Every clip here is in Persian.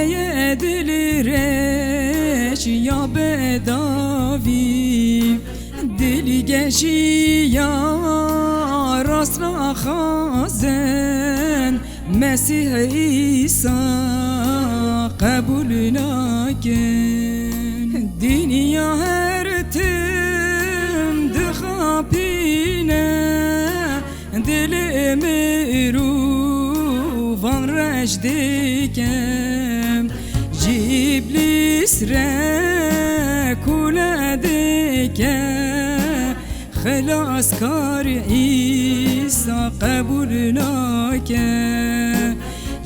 بيه دل رش یا بداوی دل گشی یا راست را خازن مسیح عیسی قبول نکن دنیا هر تم دخابینه دل مرو وان رش دکم جیبلیس را کوله دکم خلاص کار عیسی قبول نکن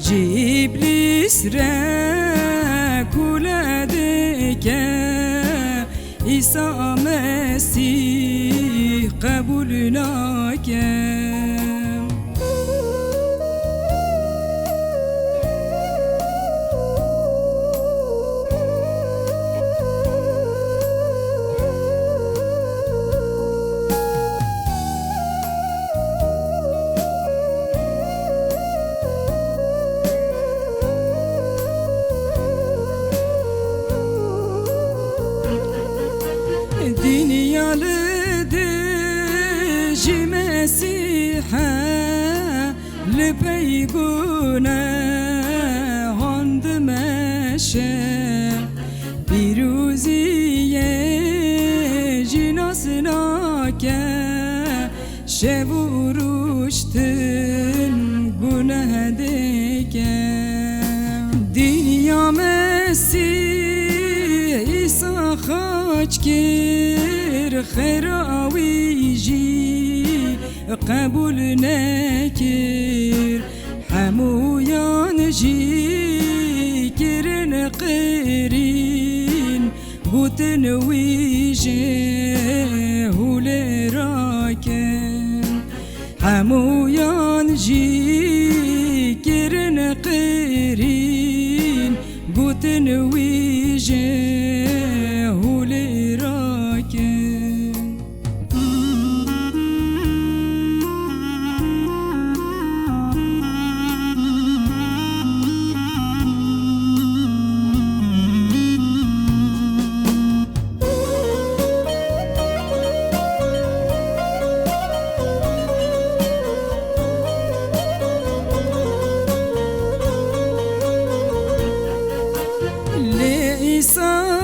جیبلیس را کوله دکم عیسی مسیح قبول نکن دنیا لدجی مسیحه لپیگونه هند مشه پیروزی جناس ناکه شب و روشتن گناه دکه دنیا مسیح عیسی خاچ کر خیراوی جی قبول نکر همویان جی کرن قرین گوتن ویجه هول راکن همویان جی کرن قرین گوتن ویجه هول راکن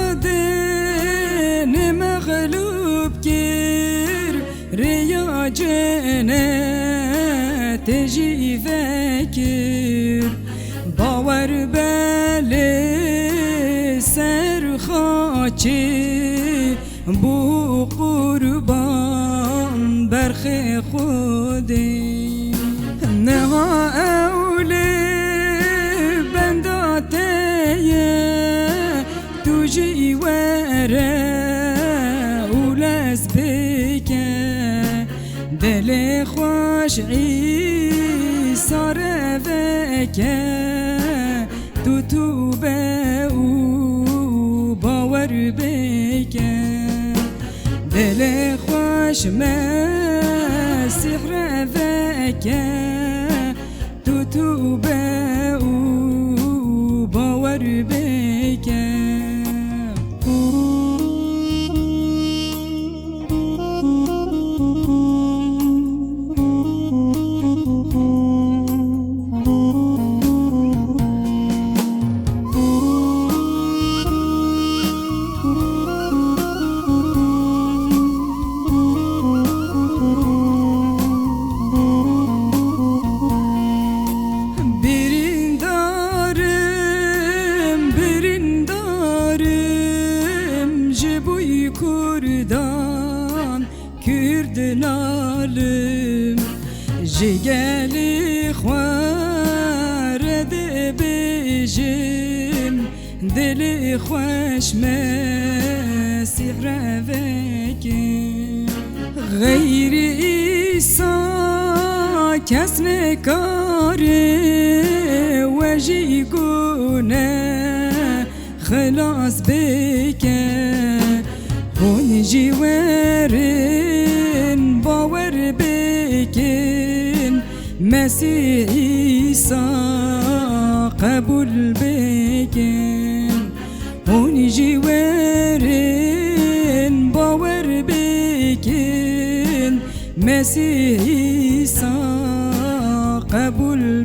صادن مغلوب كير ريا جنة تجي فكر باور بالي سر خاچي بو قربان برخ خودي نها أولي بنداتي توجي ورا ولس بك دل خوش عيسى رفك توبة وباور بك دل خوش مسيح رفك توبة وباور بك کردان کردن عالم جگلی خوارد بجم دل خوش مسیح روکم غیر عیسی کس نکاره وجی گونه خلاص بکن هون جیورن باور بکن مسیح عیسی قبول بکن هونی جوارن باور بکن مسیح عیسی قبول